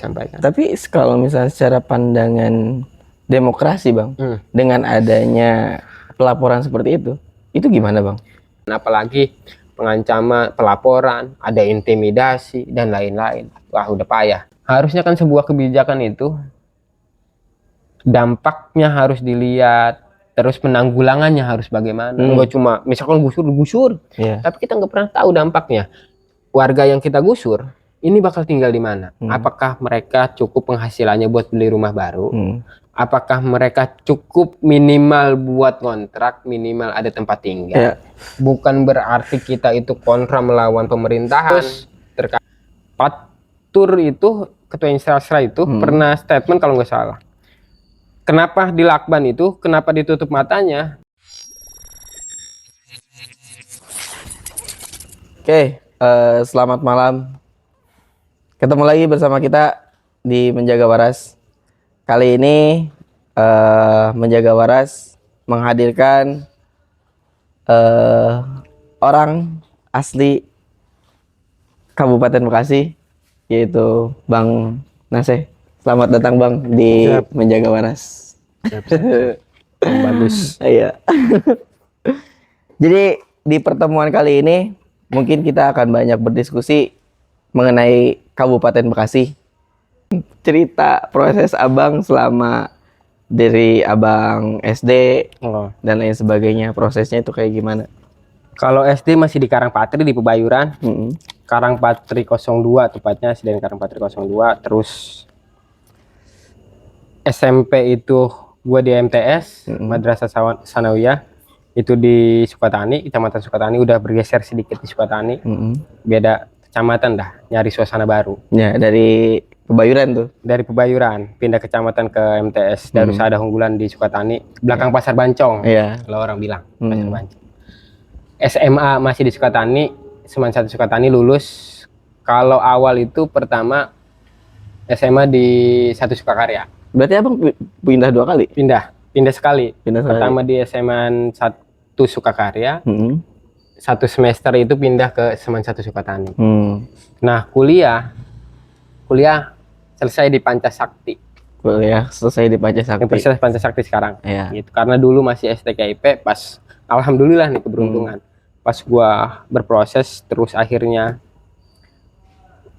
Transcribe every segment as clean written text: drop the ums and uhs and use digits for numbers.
disampaikan. Tapi kalau misalnya secara pandangan demokrasi Bang, dengan adanya pelaporan seperti itu gimana Bang? Apalagi pengancaman, pelaporan, ada intimidasi dan lain-lain. Wah, udah payah. Harusnya kan sebuah kebijakan itu dampaknya harus dilihat, terus penanggulangannya harus bagaimana. Enggak cuma misalkan gusur, tapi kita nggak pernah tahu dampaknya. Warga yang kita gusur ini bakal tinggal di mana? Apakah mereka cukup penghasilannya buat beli rumah baru? Apakah mereka cukup minimal buat kontrak, minimal ada tempat tinggal? Bukan berarti kita itu kontra melawan pemerintahan. Terus terkait Patur itu, Ketua Instrasra itu pernah statement kalau nggak salah. Kenapa dilakban itu? Kenapa ditutup matanya? Oke, selamat malam. Ketemu lagi bersama kita di Menjaga Waras. Kali ini Menjaga Waras menghadirkan orang asli Kabupaten Bekasi, yaitu Bang Naseh. Selamat datang Bang di Menjaga Waras. Bagus. Iya. Jadi di pertemuan kali ini mungkin kita akan banyak berdiskusi mengenai Kabupaten Bekasi. Cerita proses Abang selama dari Abang SD dan lain sebagainya, prosesnya itu kayak gimana? Kalau SD masih di Karangpatri di Pebayuran. Karangpatri 02 tepatnya, SD Karangpatri 02. Terus SMP itu gue di MTS, Madrasah Sanawiyah, itu di Sukatani, Kecamatan Sukatani. Udah bergeser sedikit di Sukatani, beda kecamatan dah, nyari suasana baru. Ya, dari Pebayuran tuh. Dari Pebayuran pindah kecamatan ke MTS Darussaada Unggulan di Sukatani, belakang Pasar Bancong. Kalau orang bilang Pasar Bancong. SMA masih di Sukatani, Seman 1 Sukatani, lulus. Kalau awal itu pertama SMA di 1 Sukakarya. Berarti Abang pindah 2 kali? Pindah sekali. Pertama di SMA 1 Sukakarya. 1 semester itu pindah ke Seman 1 Sukatani. Nah, kuliah selesai di Pancasakti. Universitas Pancasakti sekarang. Gitu. Karena dulu masih STKIP, pas alhamdulillah nih keberuntungan. Pas gua berproses terus akhirnya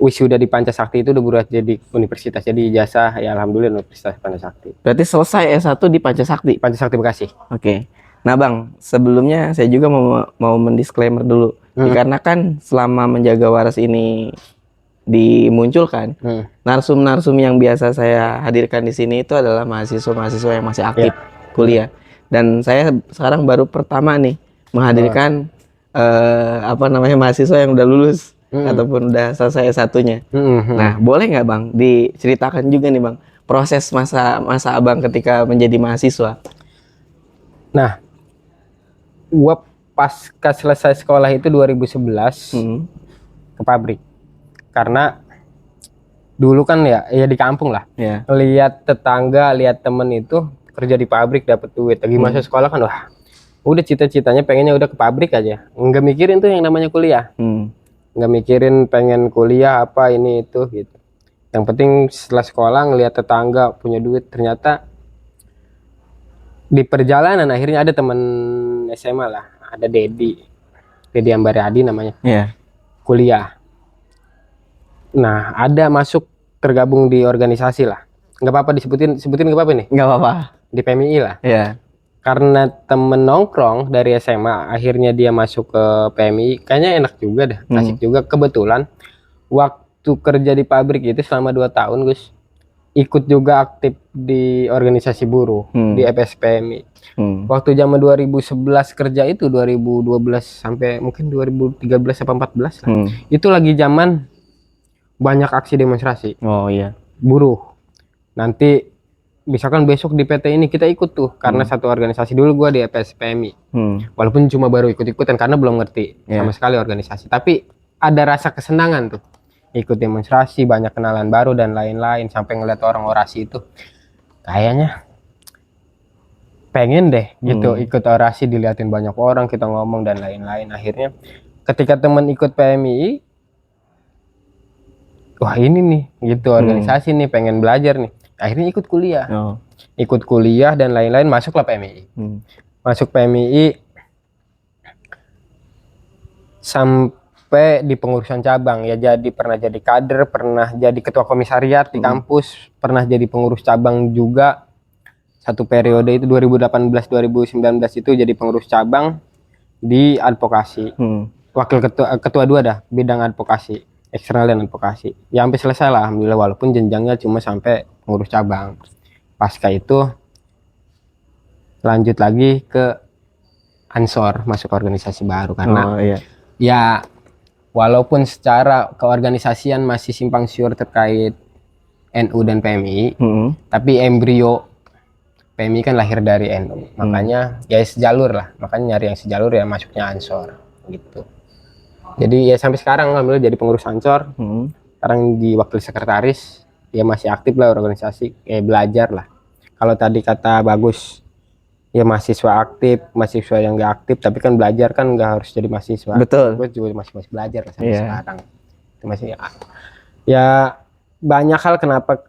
wisuda di Pancasakti itu udah berubah jadi universitas, jadi ijazah ya alhamdulillah Universitas Pancasakti. Berarti selesai S1 di Pancasakti Bekasi. Oke. Nah Bang, sebelumnya saya juga mau mendisklaimer dulu. Dikarenakan selama Menjaga Waras ini dimunculkan, narsum-narsum yang biasa saya hadirkan di sini itu adalah mahasiswa-mahasiswa yang masih aktif kuliah. Dan saya sekarang baru pertama nih menghadirkan mahasiswa yang udah lulus ataupun udah selesai S1-nya. Nah, boleh nggak Bang diceritakan juga nih Bang proses masa Abang ketika menjadi mahasiswa? Nah, gua pasca selesai sekolah itu 2011 ke pabrik. Karena dulu kan ya di kampung lah. Lihat tetangga, lihat temen itu kerja di pabrik dapat duit. Lagi masa sekolah kan wah, udah cita-citanya pengennya udah ke pabrik aja. Nggak mikirin tuh yang namanya kuliah. Nggak mikirin pengen kuliah apa ini itu gitu. Yang penting setelah sekolah ngelihat tetangga punya duit, ternyata di perjalanan akhirnya ada teman SMA lah, ada Dedi Ambariadi namanya, kuliah. Nah, ada masuk tergabung di organisasi lah. Nggak apa-apa disebutin nggak apa-apa nih? Nggak apa-apa. Di PMI lah. Karena temen nongkrong dari SMA, akhirnya dia masuk ke PMI. Kayaknya enak juga dah, asik juga. Kebetulan waktu kerja di pabrik itu selama 2 tahun Gus, ikut juga aktif di organisasi buruh di FSPMI. Waktu zaman 2011 kerja itu 2012 sampai mungkin 2013 atau 14 lah. Itu lagi zaman banyak aksi demonstrasi. Buruh. Nanti misalkan besok di PT ini kita ikut tuh karena satu organisasi. Dulu gua di FSPMI. Walaupun cuma baru ikut-ikutan karena belum ngerti sama sekali organisasi, tapi ada rasa kesenangan tuh. Ikut demonstrasi, banyak kenalan baru dan lain-lain, sampai ngeliat orang orasi itu kayaknya pengen deh gitu ikut orasi, diliatin banyak orang, kita ngomong dan lain-lain. Akhirnya ketika temen ikut PMI wah ini nih gitu organisasi nih, pengen belajar nih. Akhirnya ikut kuliah. Ikut kuliah dan lain-lain, masuklah PMII. Masuk PMII sampai di pengurusan cabang ya, pernah jadi kader, pernah jadi ketua komisariat di kampus, pernah jadi pengurus cabang juga. Satu periode itu 2018-2019 itu jadi pengurus cabang di advokasi. Wakil ketua 2 dah, bidang advokasi, eksternal dan advokasi. Ya sampai selesai lah alhamdulillah, walaupun jenjangnya cuma sampai pengurus cabang. Pasca itu lanjut lagi ke Ansor, masuk ke organisasi baru karena ya walaupun secara keorganisasian masih simpang siur terkait NU dan PMI, tapi embrio PMI kan lahir dari NU, makanya ya sejalur lah, makanya nyari yang sejalur ya masuknya Ansor gitu. Jadi ya sampai sekarang alhamdulillah jadi pengurus Ansor, sekarang di wakil sekretaris, ya masih aktif lah organisasi, belajar lah. Kalau tadi kata Bagus, ya mahasiswa aktif, mahasiswa yang nggak aktif, tapi kan belajar kan nggak harus jadi mahasiswa. Betul. Gue juga masih belajar lah sampai sekarang. Itu masih ya banyak hal kenapa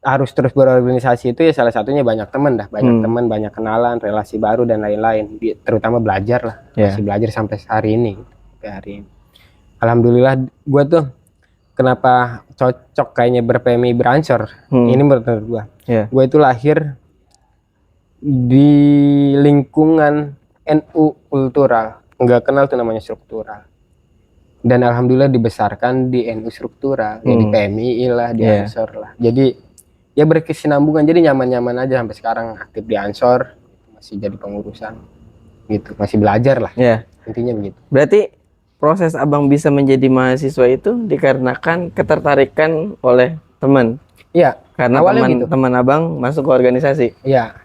harus terus berorganisasi itu ya, salah satunya banyak teman dah, banyak teman, banyak kenalan, relasi baru dan lain-lain. Terutama belajar lah, masih belajar sampai hari ini. Sampai hari ini. Alhamdulillah gue tuh kenapa cocok kayaknya berPMI beransor. Ini menurut gue. Gue itu lahir di lingkungan NU kultural, nggak kenal tuh namanya struktural. Dan alhamdulillah dibesarkan di NU struktural, jadi PMI lah, di Ansor lah. Jadi ya berkesinambungan, jadi nyaman-nyaman aja sampai sekarang aktif di Ansor, masih jadi pengurusan gitu, masih belajar lah. Intinya begitu. Berarti proses abang bisa menjadi mahasiswa itu dikarenakan ketertarikan oleh teman. Iya. Karena teman abang masuk ke organisasi. Iya.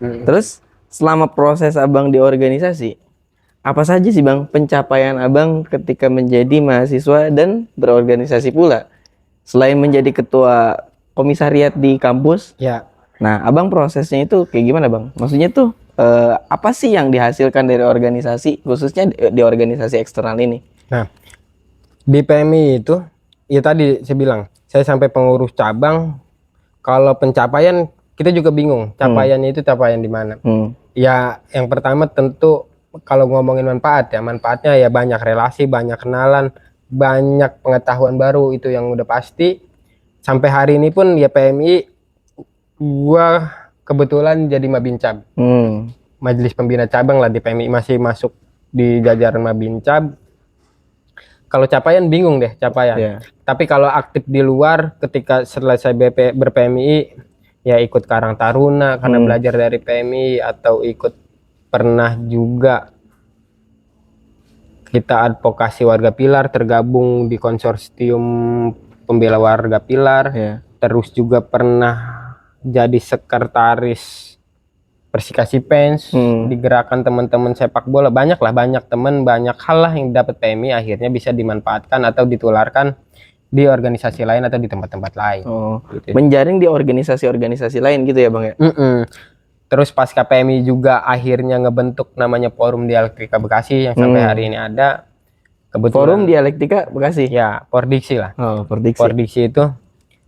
Terus selama proses abang di organisasi, apa saja sih bang pencapaian abang ketika menjadi mahasiswa dan berorganisasi pula? Selain menjadi ketua komisariat di kampus, nah abang prosesnya itu kayak gimana bang? Maksudnya tuh apa sih yang dihasilkan dari organisasi, khususnya di organisasi eksternal ini? Nah, di PMI itu, ya tadi saya bilang, saya sampai pengurus cabang. Kalau pencapaian kita juga bingung, capaiannya itu capaian di mana? Ya, yang pertama tentu kalau ngomongin manfaat ya, manfaatnya ya banyak relasi, banyak kenalan, banyak pengetahuan baru, itu yang udah pasti. Sampai hari ini pun ya PMI, gua kebetulan jadi Mabincab, Majelis Pembina Cabang lah di PMI, masih masuk di jajaran Mabincab. Kalau capaian bingung deh capaian. Tapi kalau aktif di luar, ketika selesai berPMI, ya ikut Karang Taruna karena belajar dari PMI, atau ikut pernah juga kita advokasi warga Pilar, tergabung di konsorsium pembela warga Pilar. Terus juga pernah jadi sekretaris Persikasi Pens, di gerakan teman-teman sepak bola. Banyak teman, banyak hal lah yang dapat PMI akhirnya bisa dimanfaatkan atau ditularkan di organisasi lain atau di tempat-tempat lain. Gitu. Menjaring di organisasi-organisasi lain gitu ya bang ya? Terus pasca PMI juga akhirnya ngebentuk namanya Forum Dialektika Bekasi yang sampai hari ini ada. Kebetulan, Forum Dialektika Bekasi? Ya, Pordiksi lah. Pordiksi. Pordiksi itu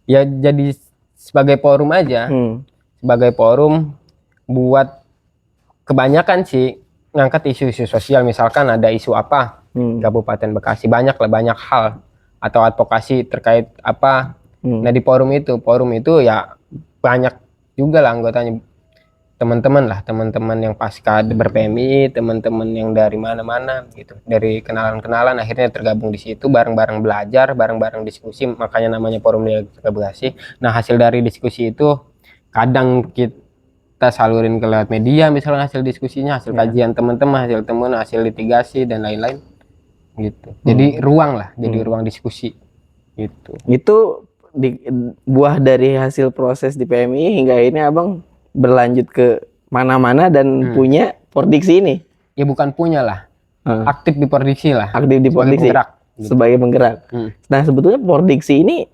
ya jadi sebagai forum aja, sebagai forum buat kebanyakan sih ngangkat isu-isu sosial. Misalkan ada isu apa Kabupaten Bekasi, banyak hal atau advokasi terkait apa. Nah di forum itu ya banyak juga lah anggotanya, teman-teman yang pasca berPMI, teman-teman yang dari mana-mana gitu, dari kenalan-kenalan, akhirnya tergabung di situ, bareng-bareng belajar, bareng-bareng diskusi, makanya namanya Forum Dialektika Bekasi. Nah hasil dari diskusi itu kadang kita salurin ke lewat media, misalnya hasil diskusinya, hasil kajian teman-teman, hasil litigasi dan lain-lain gitu. Jadi ruang lah, jadi ruang diskusi gitu. Itu buah dari hasil proses di PMI hingga ini abang berlanjut ke mana-mana dan punya Pordiksi ini? Ya bukan punya lah, aktif di Pordiksi lah. Aktif di Pordiksi sebagai penggerak. Nah sebetulnya Pordiksi ini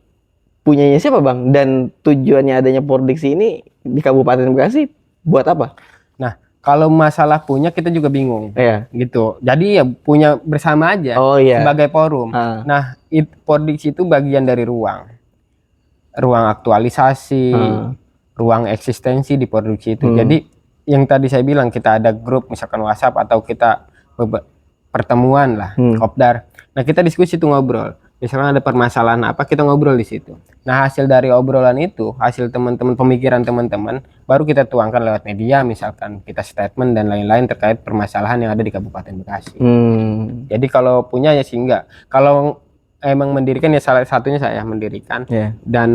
punyanya siapa bang? Dan tujuannya adanya Pordiksi ini di Kabupaten Bekasi buat apa? Nah kalau masalah punya kita juga bingung. Iya. Gitu. Jadi ya punya bersama aja Oh iya. sebagai forum. Ah. Nah, Pordiksi itu bagian dari ruang aktualisasi, ruang eksistensi di Pordiksi itu. Jadi yang tadi saya bilang, kita ada grup misalkan WhatsApp atau kita pertemuan lah, kopdar. Nah, kita diskusi tuh, ngobrol. Misalkan ada permasalahan apa, kita ngobrol di situ. Nah, hasil dari obrolan itu, hasil teman-teman, pemikiran teman-teman, baru kita tuangkan lewat media, misalkan kita statement dan lain-lain terkait permasalahan yang ada di Kabupaten Bekasi. Jadi kalau punya ya sih enggak. Kalau emang mendirikan ya salah satunya saya mendirikan, dan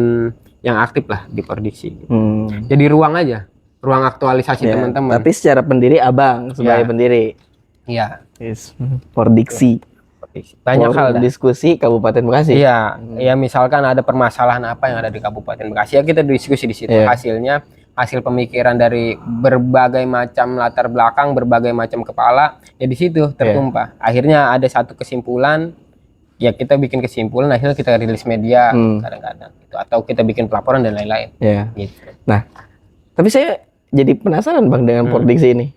yang aktif lah di Pordiksi. Jadi ruang aja, ruang aktualisasi teman-teman. Tapi secara pendiri abang sebagai pendiri. Iya. Pordiksi. Banyak hal diskusi Kabupaten Bekasi. Iya, ya misalkan ada permasalahan apa yang ada di Kabupaten Bekasi, ya kita diskusi di situ. Hasilnya, hasil pemikiran dari berbagai macam latar belakang, berbagai macam kepala, ya di situ tertumpah. Akhirnya ada satu kesimpulan, ya kita bikin kesimpulan, akhirnya kita rilis media kadang-kadang gitu, atau kita bikin pelaporan dan lain-lain. Gitu. Nah, tapi saya jadi penasaran Bang dengan Pordiksi ini.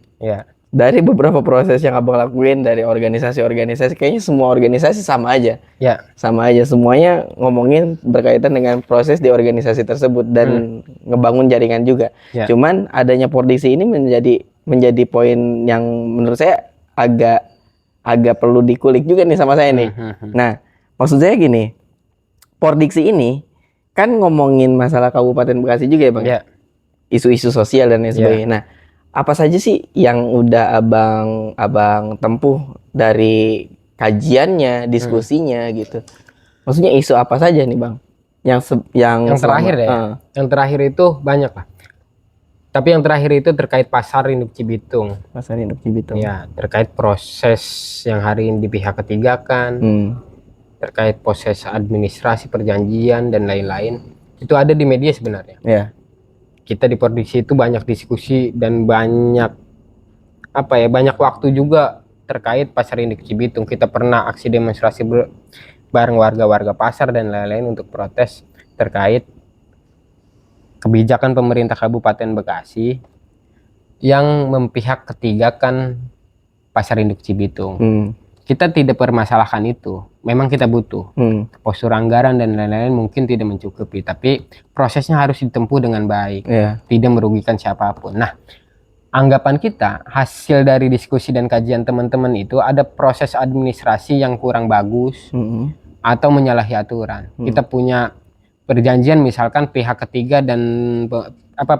Dari beberapa proses yang abang lakuin, dari organisasi-organisasi, kayaknya semua organisasi sama aja. Sama aja, semuanya ngomongin berkaitan dengan proses di organisasi tersebut dan ngebangun jaringan juga. Cuman adanya Pordiksi ini menjadi poin yang menurut saya agak perlu dikulik juga nih sama saya nih. Nah, maksud saya gini, Pordiksi ini kan ngomongin masalah Kabupaten Bekasi juga ya Bang? Isu-isu sosial dan lain sebagainya. Nah, apa saja sih yang udah abang tempuh dari kajiannya, diskusinya gitu? Maksudnya isu apa saja nih Bang? Yang terakhir yang terakhir itu banyak lah. Tapi yang terakhir itu terkait Pasar Induk Cibitung. Pasar Induk Cibitung. Ya, terkait proses yang hari ini di pihak ketiga kan, terkait proses administrasi perjanjian dan lain-lain. Itu ada di media sebenarnya. Kita di Pordiksi itu banyak diskusi dan banyak banyak waktu juga terkait Pasar Induk Cibitung. Kita pernah aksi demonstrasi bareng warga-warga pasar dan lain-lain untuk protes terkait kebijakan pemerintah Kabupaten Bekasi yang memihak ketigakan Pasar Induk Cibitung. Kita tidak permasalahkan itu, memang kita butuh postur anggaran dan lain-lain mungkin tidak mencukupi, tapi prosesnya harus ditempuh dengan baik, tidak merugikan siapapun. Nah, anggapan kita hasil dari diskusi dan kajian teman-teman itu ada proses administrasi yang kurang bagus atau menyalahi aturan. Kita punya perjanjian misalkan pihak ketiga dan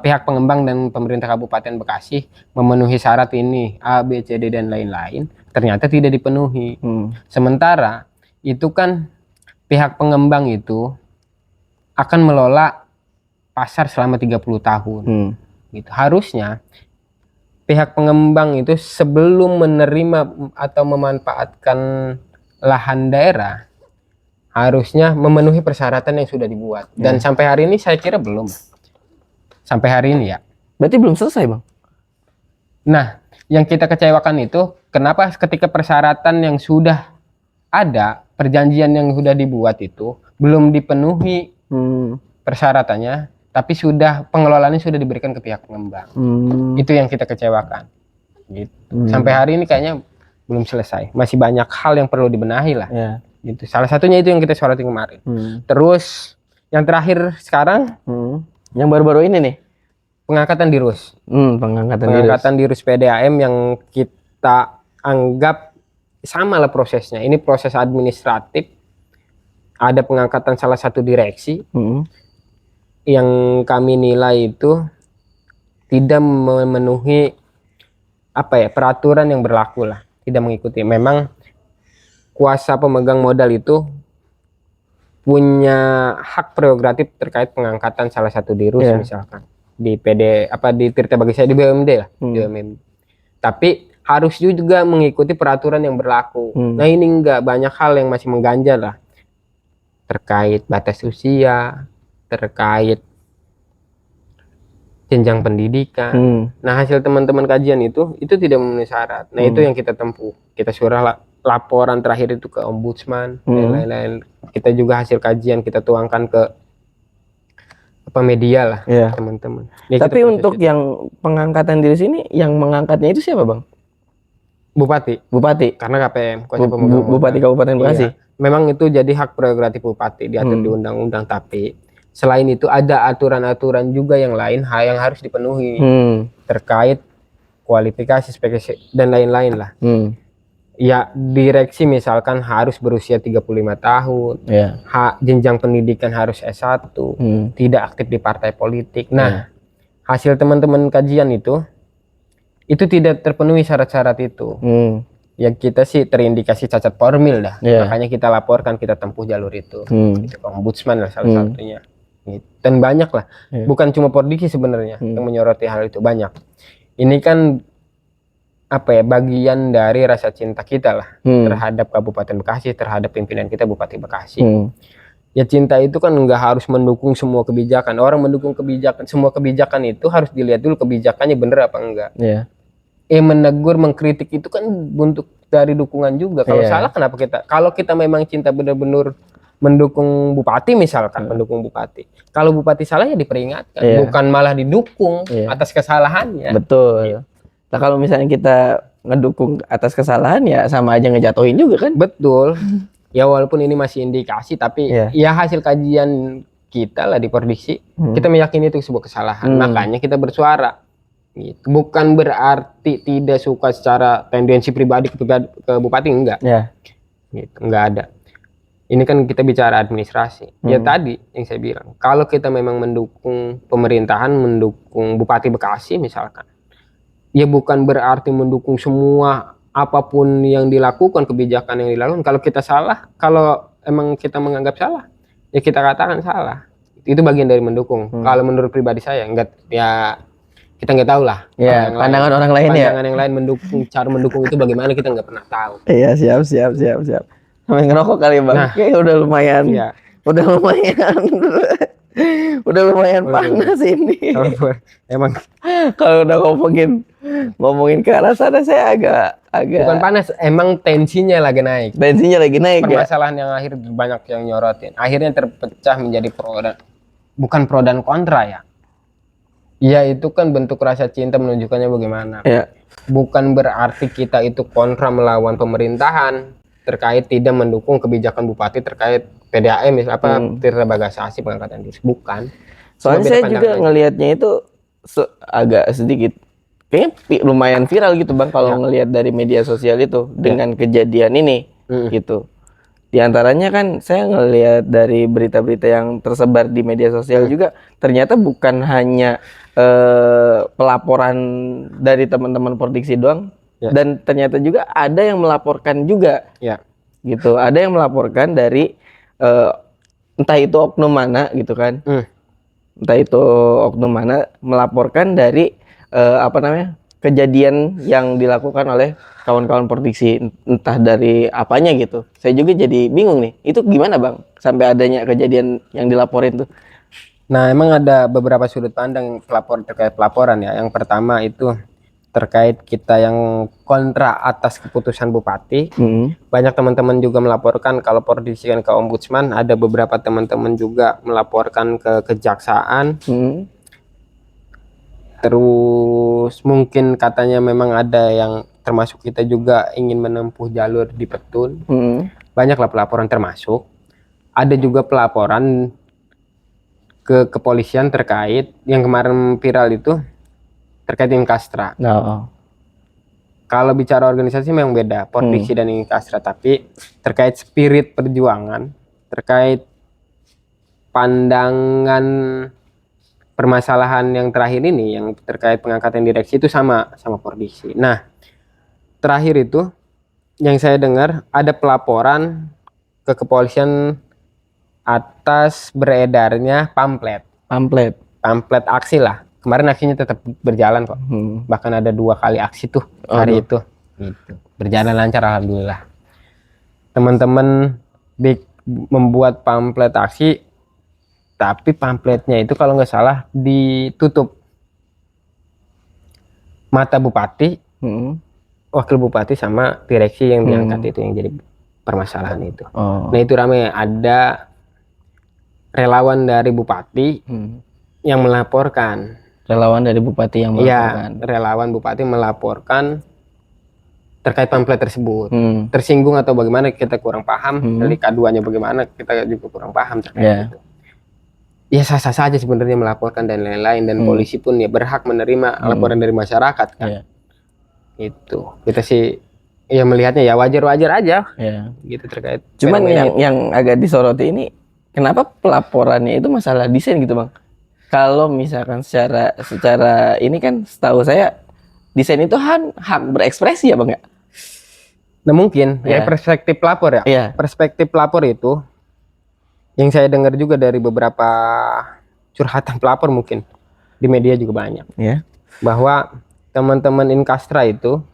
pihak pengembang dan pemerintah Kabupaten Bekasi memenuhi syarat ini A, B, C, D dan lain-lain, ternyata tidak dipenuhi. Sementara itu kan pihak pengembang itu akan melola pasar selama 30 tahun. Gitu. Harusnya pihak pengembang itu sebelum menerima atau memanfaatkan lahan daerah harusnya memenuhi persyaratan yang sudah dibuat. Dan sampai hari ini saya kira belum. Sampai hari ini ya. Berarti belum selesai Bang? Nah, yang kita kecewakan itu kenapa ketika persyaratan yang sudah ada, perjanjian yang sudah dibuat itu belum dipenuhi persyaratannya, tapi pengelolaannya sudah diberikan ke pihak pengembang. Itu yang kita kecewakan. Gitu. Sampai hari ini kayaknya belum selesai. Masih banyak hal yang perlu dibenahi lah. Gitu. Salah satunya itu yang kita soroti kemarin. Terus yang terakhir sekarang, yang baru-baru ini nih, pengangkatan dirus. Pengangkatan dirus PDAM yang kita anggap sama lah prosesnya. Ini proses administratif. Ada pengangkatan salah satu direksi yang kami nilai itu tidak memenuhi peraturan yang berlaku lah, tidak mengikuti. Memang kuasa pemegang modal itu punya hak prerogatif terkait pengangkatan salah satu dirus misalkan di di Tirta Bagi Saya di BUMD lah, BUMD. Tapi harus juga mengikuti peraturan yang berlaku. Nah, ini enggak, banyak hal yang masih mengganjal lah terkait batas usia, terkait jenjang pendidikan. Nah, hasil teman-teman kajian itu tidak memenuhi syarat. Nah, itu yang kita tempuh. Kita surah laporan terakhir itu ke ombudsman dan lain-lain. Kita juga hasil kajian kita tuangkan ke apa media lah Iya. teman-teman. Ya, Tapi gitu untuk prosesnya. yang pengangkatan diri sini, yang mengangkatnya itu siapa bang? Bupati, Bupati. karena KPM kuasa pemegang Bupati modal. Kabupaten Bekasi. Iya, memang itu jadi hak prerogatif bupati diatur di undang-undang, tapi selain itu ada aturan-aturan juga yang lain yang harus dipenuhi terkait kualifikasi, spesifikasi dan lain-lain lah. Ya, direksi misalkan harus berusia 35 tahun, jenjang pendidikan harus S1, tidak aktif di partai politik. Nah, hasil teman-teman kajian itu tidak terpenuhi syarat-syarat itu. Ya kita sih terindikasi cacat formil dah. Makanya kita laporkan, kita tempuh jalur itu. Itu ombudsman lah salah satunya. Dan banyak lah. Bukan cuma Pordiksi sebenarnya yang menyoroti hal itu, banyak. Ini kan apa ya, bagian dari rasa cinta kita lah terhadap Kabupaten Bekasi, terhadap pimpinan kita Bupati Bekasi. Ya cinta itu kan nggak harus mendukung semua kebijakan. Orang mendukung kebijakan, semua kebijakan itu harus dilihat dulu kebijakannya bener apa enggak. Menegur, mengkritik itu kan bentuk dari dukungan juga. Kalau salah kenapa kita? Kalau kita memang cinta benar-benar mendukung bupati misalkan, mendukung bupati. Kalau bupati salah ya diperingatkan, bukan malah didukung atas kesalahannya. Betul. Nah kalau misalnya kita ngedukung atas kesalahan ya sama aja ngejatuhin juga kan? Betul. Ya walaupun ini masih indikasi, tapi ya hasil kajian kita lah di Pordiksi, kita meyakini itu sebuah kesalahan. Makanya kita bersuara. Gitu. Bukan berarti tidak suka secara tendensi pribadi ke bupati, enggak. Gitu, enggak ada. Ini kan kita bicara administrasi. Ya tadi yang saya bilang, kalau kita memang mendukung pemerintahan, mendukung Bupati Bekasi misalkan, ya bukan berarti mendukung semua apapun yang dilakukan, kebijakan yang dilakukan. Kalau kita salah, kalau emang kita menganggap salah, ya kita katakan salah. Itu bagian dari mendukung. Kalau menurut pribadi saya, enggak, ya kita nggak tahu lah. Pandangan orang lain ya. Pandangan yang lain mendukung, cara mendukung itu bagaimana kita nggak pernah tahu. Iya, siap. Sampai ngerokok kali bang. Nah, kayak udah lumayan. Udah lumayan panas ini. Emang kalau udah ngomongin ke arah sana saya agak bukan panas, emang tensinya lagi naik. Permasalahan yang akhir banyak yang nyorotin. Akhirnya terpecah menjadi bukan pro dan kontra ya. Ya itu kan bentuk rasa cinta menunjukkannya bagaimana. Bukan berarti kita itu kontra melawan pemerintahan terkait tidak mendukung kebijakan bupati terkait PDAM Tirta Bagasasi pengangkatan diri. Bukan. Soalnya saya juga ngelihatnya itu agak sedikit kayaknya lumayan viral gitu bang kalau ngelihat dari media sosial itu dengan kejadian ini gitu. Di antaranya kan saya ngelihat dari berita-berita yang tersebar di media sosial juga ternyata bukan hanya pelaporan dari teman-teman Pordiksi doang, dan ternyata juga ada yang melaporkan juga, gitu. Ada yang melaporkan dari entah itu oknum mana gitu kan, entah itu oknum mana melaporkan dari kejadian yang dilakukan oleh kawan-kawan Pordiksi, entah dari apanya gitu. Saya juga jadi bingung nih, itu gimana bang sampai adanya kejadian yang dilaporin tuh? Nah, emang ada beberapa sudut pandang terkait pelaporan ya. Yang pertama itu terkait kita yang kontra atas keputusan bupati. Banyak teman-teman juga melaporkan kalau Pordiksi kan ke ombudsman, ada beberapa teman-teman juga melaporkan ke kejaksaan. Terus mungkin katanya memang ada yang termasuk kita juga ingin menempuh jalur di Petun. Banyaklah pelaporan, termasuk ada juga pelaporan ke kepolisian terkait yang kemarin viral itu terkait Inkastra. Kalau bicara organisasi memang beda, Pordiksi dan Inkastra, tapi terkait spirit perjuangan, terkait pandangan permasalahan yang terakhir ini yang terkait pengangkatan direksi itu sama Pordiksi. Nah, terakhir itu yang saya dengar ada pelaporan ke kepolisian atas beredarnya pamflet aksi lah. Kemarin aksinya tetap berjalan kok. Bahkan ada 2 kali aksi tuh hari itu. Gitu. Berjalan lancar alhamdulillah. Teman-teman membuat pamflet aksi, tapi pamfletnya itu kalau nggak salah ditutup mata bupati, wakil bupati sama direksi yang diangkat itu yang jadi permasalahan itu. Nah itu ramai, ada relawan dari bupati yang melaporkan. Relawan dari bupati yang Iya, melaporkan. relawan bupati melaporkan terkait pamflet tersebut. Hmm. Tersinggung atau bagaimana kita kurang paham, dari keduanya bagaimana kita juga kurang paham terkait itu. Ya sah-sah saja sebenarnya melaporkan dan lain-lain, dan polisi pun ya berhak menerima laporan dari masyarakat kan. Itu kita sih ya melihatnya ya wajar-wajar aja. Gitu terkait. Cuman yang agak disoroti ini, kenapa pelaporannya itu masalah desain gitu bang? Kalau misalkan secara ini kan setahu saya desain itu hak berekspresi ya bang ya? Nah mungkin ya perspektif pelapor ya. Perspektif pelapor itu yang saya dengar juga dari beberapa curhatan pelapor, mungkin di media juga banyak. Bahwa teman-teman Inkastra itu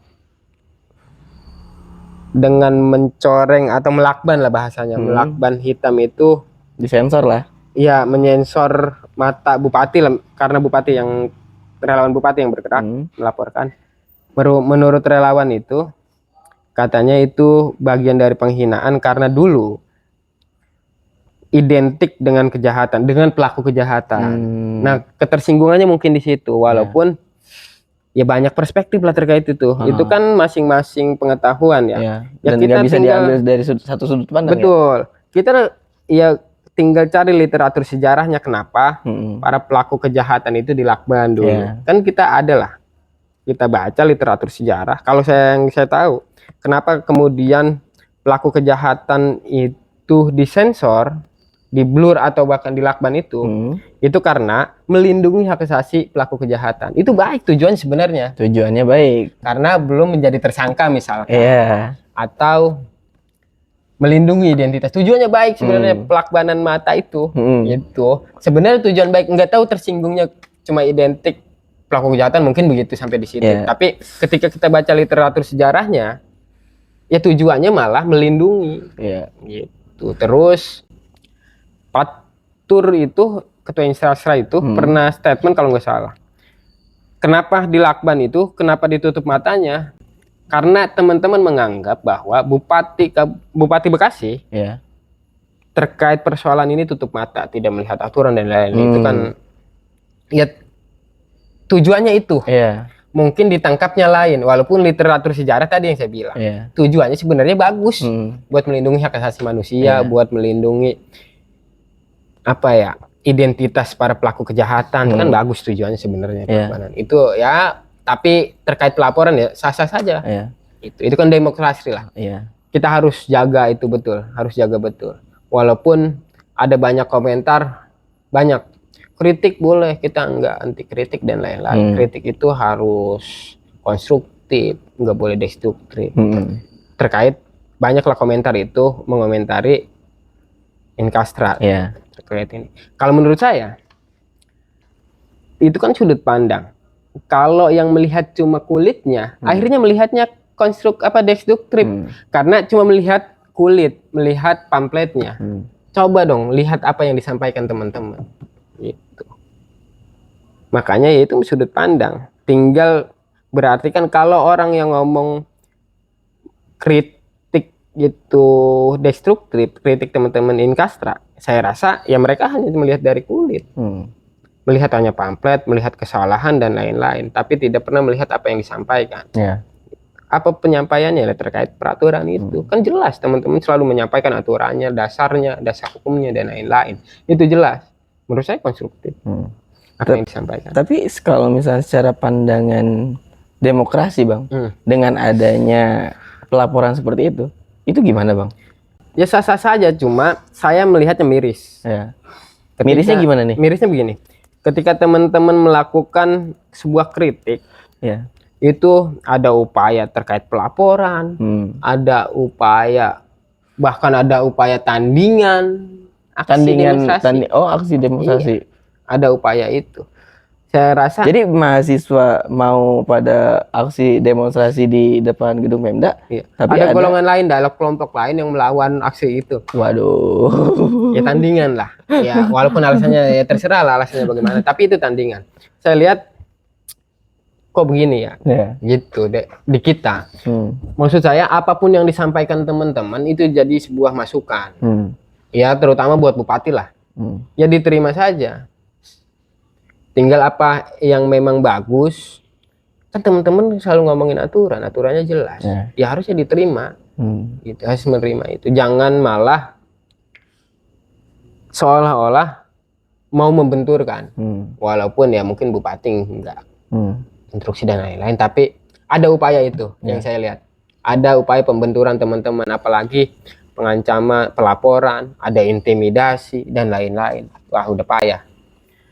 dengan mencoreng atau melakban lah bahasanya, melakban hitam itu disensor lah. Iya, menyensor mata bupati lah, karena bupati yang relawan bupati yang bergerak melaporkan. Menurut relawan itu katanya itu bagian dari penghinaan karena dulu identik dengan kejahatan, dengan pelaku kejahatan. Nah, ketersinggungannya mungkin di situ, walaupun ya banyak perspektif lah terkait itu. Itu kan masing-masing pengetahuan ya. Dan kita bisa diambil dari satu sudut pandang. Betul. Kita ya tinggal cari literatur sejarahnya kenapa para pelaku kejahatan itu dilakban dulu. Kan kita ada lah, kita baca literatur sejarah. Kalau yang saya tahu, kenapa kemudian pelaku kejahatan itu disensor, diblur atau bahkan dilakban itu karena melindungi hak asasi pelaku kejahatan. Itu baik tujuannya sebenarnya. Tujuannya baik. Karena belum menjadi tersangka misalkan. Atau melindungi identitas. Tujuannya baik sebenarnya pelakbanan mata itu. Gitu. Sebenarnya tujuan baik, nggak tahu tersinggungnya cuma identik pelaku kejahatan, mungkin begitu sampai di situ. Tapi ketika kita baca literatur sejarahnya, ya tujuannya malah melindungi. Gitu. Terus Patur itu, ketua Inkastra itu pernah statement kalau nggak salah. Kenapa dilakban itu? Kenapa ditutup matanya? Karena teman-teman menganggap bahwa Bupati Bekasi terkait persoalan ini tutup mata, tidak melihat aturan dan lain-lain. Itu kan ya tujuannya itu. Mungkin ditangkapnya lain, walaupun literatur sejarah tadi yang saya bilang. Tujuannya sebenarnya bagus buat melindungi hak asasi manusia, buat melindungi identitas para pelaku kejahatan. Kan bagus tujuannya sebenarnya. Itu ya. Tapi terkait pelaporan ya sah-sah saja. Itu kan demokrasi lah. Kita harus jaga itu betul, harus jaga betul. Walaupun ada banyak komentar, banyak kritik boleh, kita nggak anti kritik dan lain-lain. Kritik itu harus konstruktif, nggak boleh destruktif. Terkait banyaklah komentar itu mengomentari Inkastra terkait ini. Kalau menurut saya itu kan sudut pandang. Kalau yang melihat cuma kulitnya, akhirnya melihatnya destruktif. Karena cuma melihat kulit, melihat pamfletnya. Coba dong lihat apa yang disampaikan teman-teman. Gitu. Makanya ya itu sudut pandang. Tinggal berarti kan kalau orang yang ngomong kritik itu destruktif, kritik teman-teman Inkastra, saya rasa ya mereka hanya melihat dari kulit. Melihat hanya pamflet, melihat kesalahan dan lain-lain, tapi tidak pernah melihat apa yang disampaikan. Apa penyampaiannya terkait peraturan itu kan jelas, teman-teman selalu menyampaikan aturannya, dasarnya, dasar hukumnya dan lain-lain. Itu jelas. Menurut saya konstruktif apa yang disampaikan. Tapi kalau misalnya secara pandangan demokrasi bang, dengan adanya pelaporan seperti itu gimana bang? Ya sah-sah saja, cuma saya melihatnya miris. Mirisnya gimana nih? Mirisnya begini. Ketika teman-teman melakukan sebuah kritik, itu ada upaya terkait pelaporan, ada upaya, bahkan ada upaya tandingan, aksi demonstrasi. Aksi demonstrasi. Ada upaya itu. Saya rasa. Jadi mahasiswa mau pada aksi demonstrasi di depan gedung Pemda, tapi ada golongan lain, ada kelompok lain yang melawan aksi itu. Waduh. Ya tandingan lah. Ya walaupun alasannya ya terserah lah alasannya bagaimana, tapi itu tandingan. Saya lihat kok begini ya. Gitu deh di kita. Maksud saya apapun yang disampaikan teman-teman itu jadi sebuah masukan. Ya terutama buat bupati lah. Ya diterima saja. Tinggal apa yang memang bagus. Kan teman-teman selalu ngomongin aturannya jelas. Ya harusnya diterima. Gitu, harus menerima itu. Jangan malah seolah-olah mau membenturkan. Walaupun ya mungkin bupati enggak instruksi dan lain-lain, tapi ada upaya itu yang saya lihat. Ada upaya pembenturan teman-teman, apalagi pengancaman, pelaporan, ada intimidasi dan lain-lain. Wah, udah payah.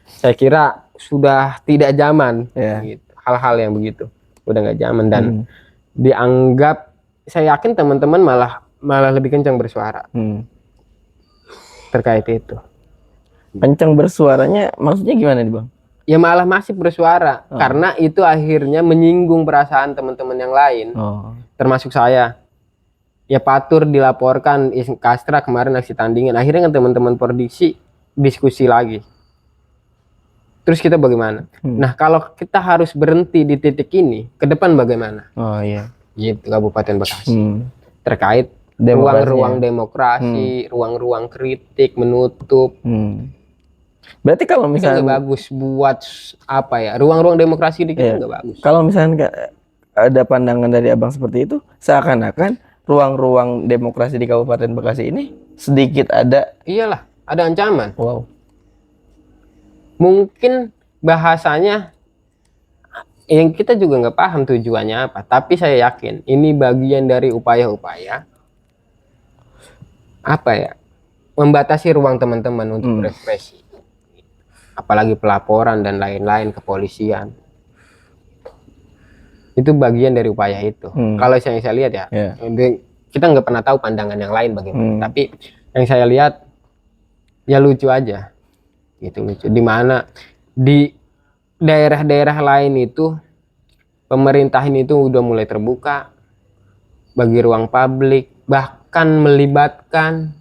Saya kira sudah tidak zaman gitu. Hal-hal yang begitu udah nggak zaman dan dianggap, saya yakin teman-teman malah lebih kencang bersuara terkait itu. Kencang bersuaranya maksudnya gimana nih Bang? Ya malah masih bersuara karena itu akhirnya menyinggung perasaan teman-teman yang lain, termasuk saya. Ya Patur dilaporkan Kastra kemarin aksi tandingan, akhirnya kan teman-teman Pordiksi diskusi lagi. Terus kita bagaimana? Nah kalau kita harus berhenti di titik ini, ke depan bagaimana? Gitu Kabupaten Bekasi terkait ruang-ruang demokrasi, ruang-ruang kritik, menutup. Berarti kalau misalnya nggak bagus buat apa ya, ruang-ruang demokrasi di kita nggak bagus. Kalau misalnya ada pandangan dari Abang seperti itu, seakan-akan ruang-ruang demokrasi di Kabupaten Bekasi ini sedikit ada, iyalah, ada ancaman. Wow. Mungkin bahasanya yang kita juga nggak paham tujuannya apa, tapi saya yakin ini bagian dari upaya-upaya apa ya, membatasi ruang teman-teman untuk berekspresi. Apalagi pelaporan dan lain-lain, kepolisian. Itu bagian dari upaya itu. Kalau yang saya lihat ya, kita nggak pernah tahu pandangan yang lain bagaimana. Tapi yang saya lihat ya lucu aja, gitu lucu. Dimana di daerah-daerah lain itu pemerintahan itu udah mulai terbuka bagi ruang publik, bahkan melibatkan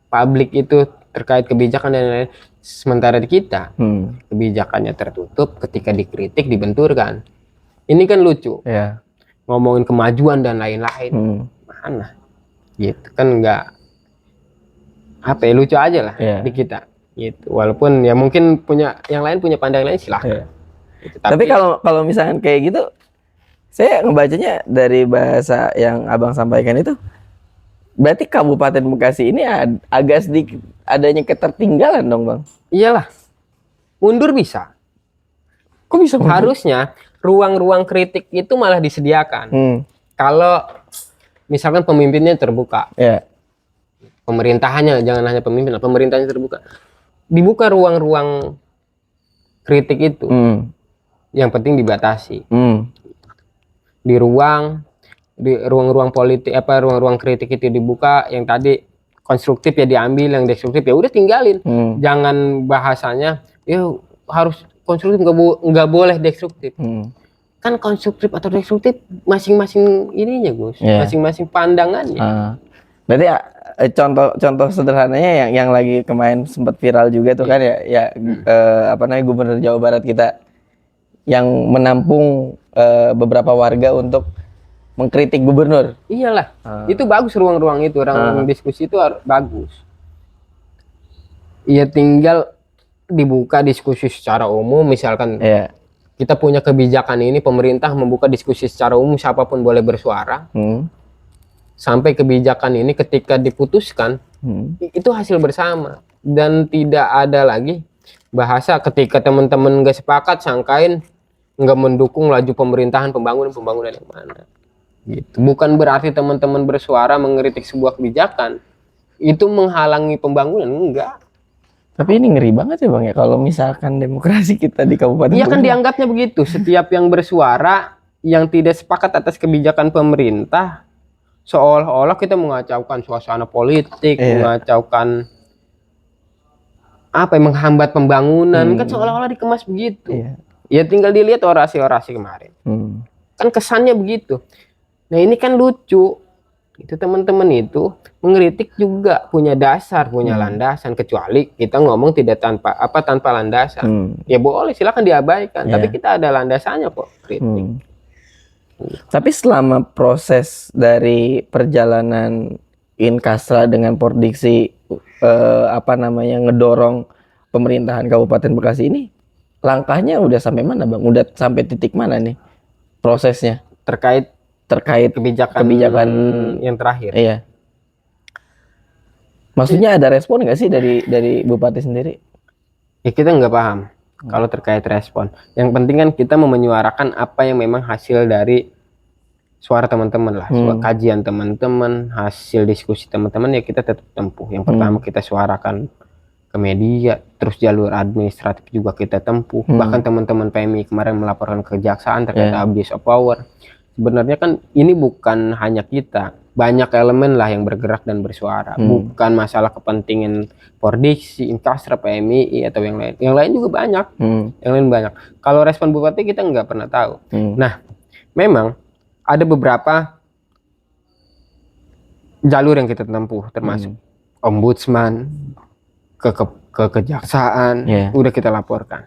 publik itu terkait kebijakan dan lain-lain. Sementara di kita kebijakannya tertutup, ketika dikritik dibenturkan. Ini kan lucu, ngomongin kemajuan dan lain-lain, mana gitu kan, nggak apa ya, lucu aja lah di kita gitu. Walaupun ya mungkin yang lain punya pandangan lain, silahkan gitu. Tapi kalau misalkan kayak gitu, saya ngebacanya dari bahasa yang Abang sampaikan itu, berarti Kabupaten Bekasi ini agak sedikit adanya ketertinggalan dong Bang. Iyalah, mundur bisa. Kok bisa mundur? Harusnya ruang-ruang kritik itu malah disediakan. Kalau misalkan pemimpinnya terbuka, pemerintahannya, jangan hanya pemimpin, pemerintahnya terbuka, dibuka ruang-ruang kritik itu. Yang penting dibatasi. Di ruang-ruang politik, ruang-ruang kritik itu dibuka, yang tadi konstruktif ya diambil, yang destruktif ya udah tinggalin. Jangan bahasanya ya harus konstruktif, nggak boleh destruktif. Kan konstruktif atau destruktif masing-masing ininya Gus, masing-masing pandangannya. Berarti contoh sederhananya yang lagi kemarin sempat viral juga tuh kan Gubernur Jawa Barat kita yang menampung beberapa warga untuk mengkritik gubernur. Iyalah, itu bagus ruang-ruang itu, ruang diskusi itu bagus. Ya tinggal dibuka diskusi secara umum, misalkan kita punya kebijakan ini, pemerintah membuka diskusi secara umum, siapapun boleh bersuara. Sampai kebijakan ini ketika diputuskan, itu hasil bersama. Dan tidak ada lagi bahasa ketika teman-teman nggak sepakat, sangkain nggak mendukung laju pemerintahan, pembangunan yang mana. Gitu. Bukan berarti teman-teman bersuara mengkritik sebuah kebijakan itu menghalangi pembangunan, enggak. Tapi ini ngeri banget ya Bang ya, kalau misalkan demokrasi kita di Kabupaten. Iya kan dianggapnya begitu, setiap yang bersuara yang tidak sepakat atas kebijakan pemerintah, seolah-olah kita mengacaukan suasana politik, mengacaukan menghambat pembangunan, kan seolah-olah dikemas begitu. Ya tinggal dilihat orasi-orasi kemarin, kan kesannya begitu. Nah ini kan lucu, itu teman-teman itu mengkritik juga punya dasar, punya landasan, kecuali kita ngomong tidak tanpa landasan. Ya boleh, silakan diabaikan, tapi kita ada landasannya kok kritik. Tapi selama proses dari perjalanan Inkastra dengan Pordiksi ngedorong pemerintahan Kabupaten Bekasi ini, langkahnya udah sampai mana Bang? Udah sampai titik mana nih prosesnya terkait terkait kebijakan yang terakhir. iya. Maksudnya ada respon nggak sih dari Bupati sendiri? Ya kita nggak paham kalau terkait respon. Yang penting kan kita mau menyuarakan apa yang memang hasil dari suara teman-teman lah, kajian teman-teman, hasil diskusi teman-teman, ya kita tetap tempuh. Yang pertama kita suarakan ke media, terus jalur administratif juga kita tempuh. Bahkan teman-teman PMI kemarin melaporkan ke kejaksaan terkait abuse of power. Sebenarnya kan ini bukan hanya kita, banyak elemen lah yang bergerak dan bersuara. Bukan masalah kepentingan Pordiksi, Inkastra, PMI atau yang lain. Yang lain juga banyak. Yang lain banyak. Kalau respon Bupati kita nggak pernah tahu. Nah, memang ada beberapa jalur yang kita tempuh, termasuk ombudsman, ke kejaksaan, udah kita laporkan.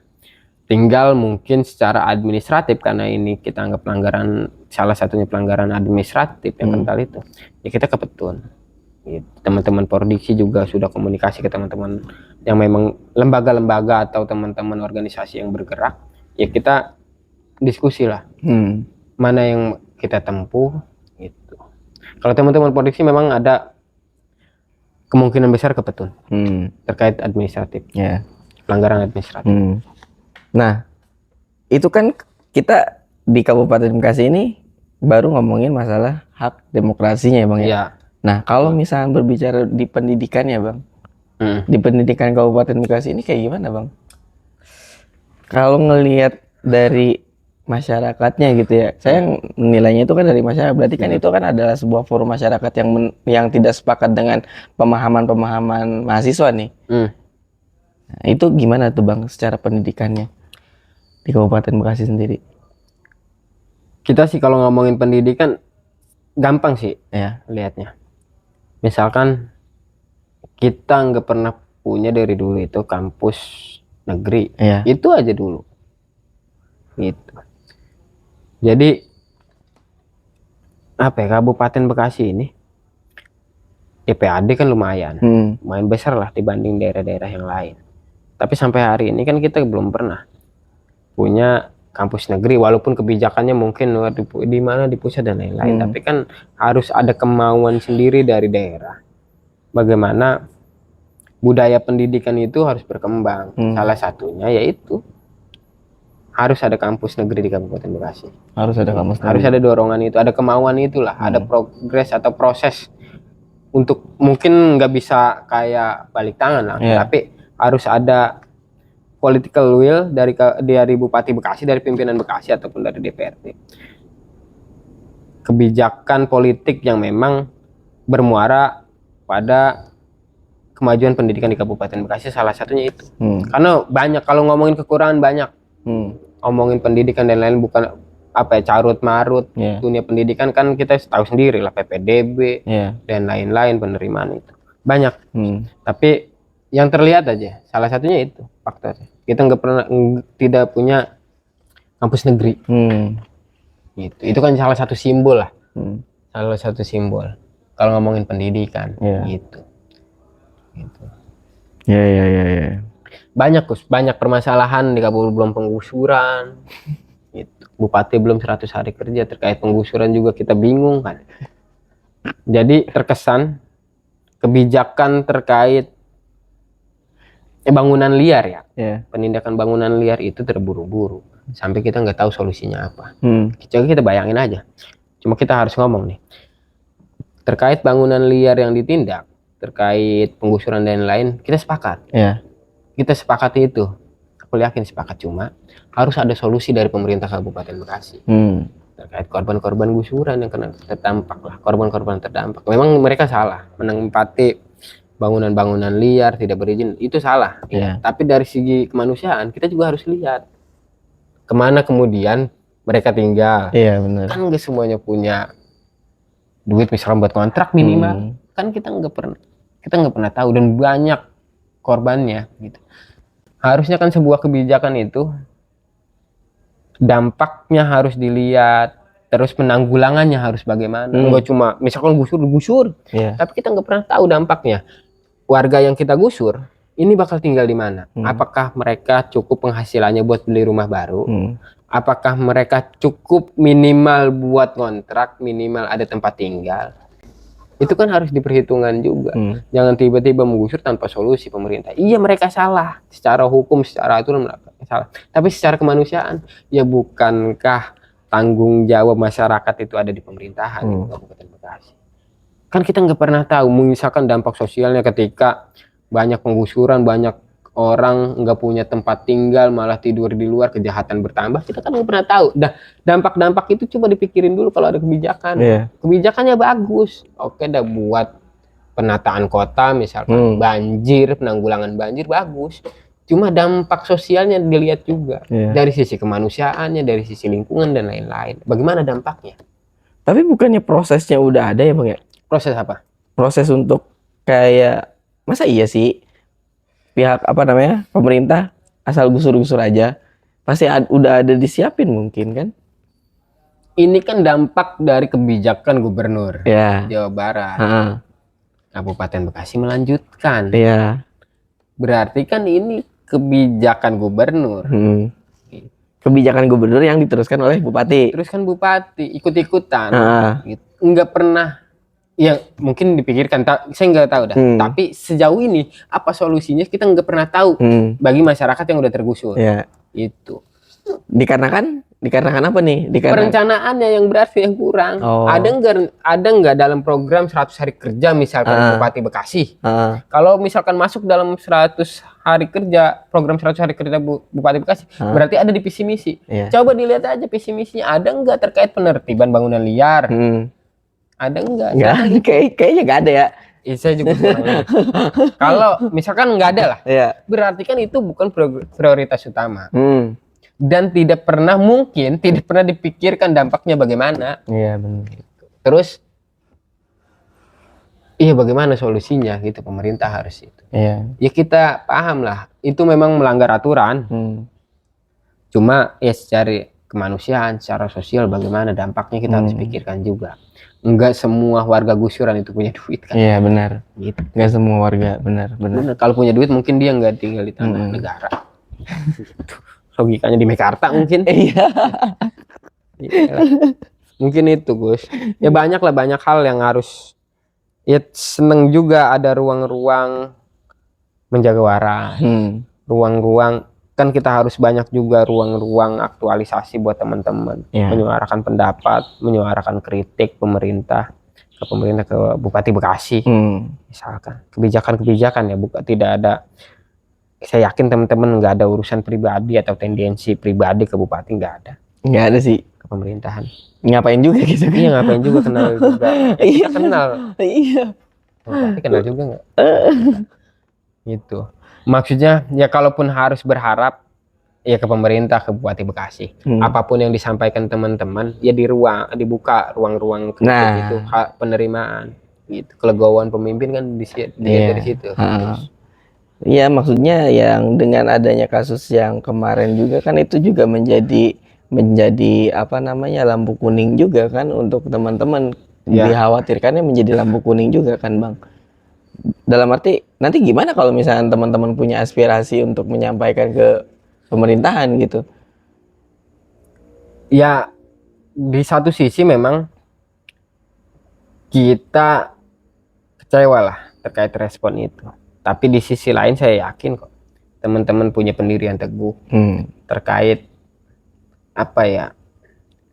Tinggal mungkin secara administratif, karena ini kita anggap pelanggaran, salah satunya pelanggaran administratif yang kental itu, ya kita ke Petun. Gitu. Teman-teman Pordiksi juga sudah komunikasi ke teman-teman yang memang lembaga-lembaga atau teman-teman organisasi yang bergerak, ya kita diskusi lah mana yang kita tempuh gitu. Kalau teman-teman Pordiksi memang ada kemungkinan besar ke Petun terkait administratif, pelanggaran administratif. Nah, itu kan kita di Kabupaten Bekasi ini baru ngomongin masalah hak demokrasinya ya Bang ya. Nah, kalau misalnya berbicara di pendidikan ya Bang, di pendidikan Kabupaten Bekasi ini kayak gimana Bang? Kalau ngelihat dari masyarakatnya gitu ya, saya menilainya itu kan dari masyarakat, berarti kan itu kan adalah sebuah forum masyarakat yang tidak sepakat dengan pemahaman mahasiswa nih. Nah, itu gimana tuh Bang secara pendidikannya di Kabupaten Bekasi sendiri? Kita sih kalau ngomongin pendidikan gampang sih lihatnya. Misalkan kita nggak pernah punya dari dulu itu kampus negeri, itu aja dulu gitu. Jadi apa ya, Kabupaten Bekasi ini PAD kan lumayan besar lah dibanding daerah-daerah yang lain. Tapi sampai hari ini kan kita belum pernah punya kampus negeri, walaupun kebijakannya mungkin di mana di pusat dan lain-lain. Tapi kan harus ada kemauan sendiri dari daerah. Bagaimana budaya pendidikan itu harus berkembang. Salah satunya yaitu harus ada kampus negeri di Kabupaten Bekasi. Harus ada kampus negeri. Harus ada dorongan itu, ada kemauan itulah, ada progres atau proses untuk, mungkin nggak bisa kayak balik tangan lah, tapi harus ada political will dari Bupati Bekasi, dari pimpinan Bekasi ataupun dari DPRD. Kebijakan politik yang memang bermuara pada kemajuan pendidikan di Kabupaten Bekasi, salah satunya itu. Karena banyak, kalau ngomongin kekurangan banyak. Ngomongin pendidikan dan lain, bukan apa ya, carut marut. Dunia pendidikan kan kita tahu sendiri lah, PPDB dan lain-lain, penerimaan itu banyak. Tapi yang terlihat aja, salah satunya itu faktornya. Kita tidak punya kampus negeri. Gitu. Itu kan salah satu simbol lah. Salah satu simbol kalau ngomongin pendidikan gitu. Ya. Banyak permasalahan di Kabupaten, belum penggusuran gitu. Bupati belum 100 hari kerja, terkait penggusuran juga kita bingung kan. Jadi terkesan kebijakan terkait bangunan liar penindakan bangunan liar itu terburu-buru sampai kita nggak tahu solusinya apa. Coba kita bayangin aja, cuma kita harus ngomong nih terkait bangunan liar yang ditindak, terkait penggusuran dan lain, kita sepakat. Kita sepakati itu, aku yakin sepakat, cuma harus ada solusi dari pemerintah Kabupaten Bekasi terkait korban-korban gusuran yang kena terdampak lah, korban-korban terdampak. Memang mereka salah menempati bangunan-bangunan liar tidak berizin, itu salah. Tapi dari segi kemanusiaan kita juga harus lihat kemana kemudian mereka tinggal. Benar. Kan nggak semuanya punya duit misalnya buat kontrak minimal. Kan kita nggak pernah tahu, dan banyak korbannya gitu. Harusnya kan sebuah kebijakan itu dampaknya harus dilihat, terus penanggulangannya harus bagaimana. Nggak cuma misalkan gusur, tapi kita nggak pernah tahu dampaknya. Warga yang kita gusur ini bakal tinggal di mana? Apakah mereka cukup penghasilannya buat beli rumah baru? Apakah mereka cukup minimal buat kontrak, minimal ada tempat tinggal? Itu kan harus diperhitungkan juga. Jangan tiba-tiba menggusur tanpa solusi pemerintah. Iya, mereka salah secara hukum, secara aturan mereka salah. Tapi secara kemanusiaan, ya bukankah tanggung jawab masyarakat itu ada di pemerintahan di Kabupaten Bekasi? Kan kita nggak pernah tahu, misalkan dampak sosialnya ketika banyak penggusuran, banyak orang nggak punya tempat tinggal, malah tidur di luar, kejahatan bertambah. Kita kan nggak pernah tahu. Dampak-dampak itu coba dipikirin dulu kalau ada kebijakan. Kebijakannya bagus. Oke, dah buat penataan kota, misalkan banjir, penanggulangan banjir bagus. Cuma dampak sosialnya dilihat juga. Dari sisi kemanusiaannya, dari sisi lingkungan dan lain-lain. Bagaimana dampaknya? Tapi bukannya prosesnya udah ada ya Bang ya? Proses apa? Proses untuk kayak, masa iya sih pihak pemerintah asal gusur-gusur aja, pasti udah ada disiapin mungkin kan? Ini kan dampak dari kebijakan gubernur Jawa Barat. Kabupaten Bekasi melanjutkan. Berarti kan ini kebijakan gubernur. Kebijakan gubernur yang diteruskan oleh bupati. Teruskan bupati ikut-ikutan. Gitu. Nggak pernah. Ya mungkin dipikirkan, saya nggak tahu dah. Tapi sejauh ini apa solusinya kita nggak pernah tahu bagi masyarakat yang udah tergusur. Itu. Dikarenakan apa nih? Perencanaannya yang berarti yang kurang. Ada nggak dalam program 100 hari kerja misalkan Bupati Bekasi? Kalau misalkan masuk dalam 100 hari kerja, program 100 hari kerja Bupati Bekasi, berarti ada di visi misi. Coba dilihat aja visi misinya, ada nggak terkait penertiban bangunan liar? Ada enggak? Kayaknya nggak ada ya. Saya juga kurang. Kalau misalkan nggak ada lah, berarti kan itu bukan prioritas utama. Dan tidak pernah dipikirkan dampaknya bagaimana. Iya benar. Terus, bagaimana solusinya gitu, pemerintah harus itu. Ya kita paham lah, itu memang melanggar aturan. Cuma ya secara kemanusiaan, secara sosial bagaimana dampaknya kita harus pikirkan juga. Enggak semua warga gusuran itu punya duit kan. Iya benar. Gitu. Enggak semua warga, benar. Kalau punya duit mungkin dia nggak tinggal di tanah negara. Logikanya di Mekarta mungkin. Iya. Mungkin itu Gus. Ya banyak hal yang harus. Ya seneng juga ada ruang-ruang menjaga waras. Ruang-ruang kan kita harus banyak juga ruang-ruang aktualisasi buat teman-teman, menyuarakan pendapat, menyuarakan kritik pemerintah ke Bupati Bekasi, misalkan kebijakan ya, tidak ada. Saya yakin teman-teman nggak ada urusan pribadi atau tendensi pribadi ke Bupati, nggak ada sih ke pemerintahan. Ngapain juga gitu kan? Iya ngapain juga, kenal juga. Kita kenal. Iya. Bupati kenal juga nggak? Gitu. Maksudnya ya kalaupun harus berharap ya ke pemerintah, ke Bupati Bekasi, apapun yang disampaikan teman-teman ya dibuka ruang-ruang kritik itu, hak penerimaan gitu, kelegowoan pemimpin kan dilihat dari situ. Iya maksudnya yang dengan adanya kasus yang kemarin juga kan itu juga menjadi lampu kuning juga kan untuk teman-teman. Dikhawatirkannya menjadi lampu kuning juga kan Bang. Dalam arti nanti gimana kalau misalnya teman-teman punya aspirasi untuk menyampaikan ke pemerintahan gitu? Ya di satu sisi memang kita kecewa lah terkait respon itu. Tapi di sisi lain saya yakin kok teman-teman punya pendirian teguh terkait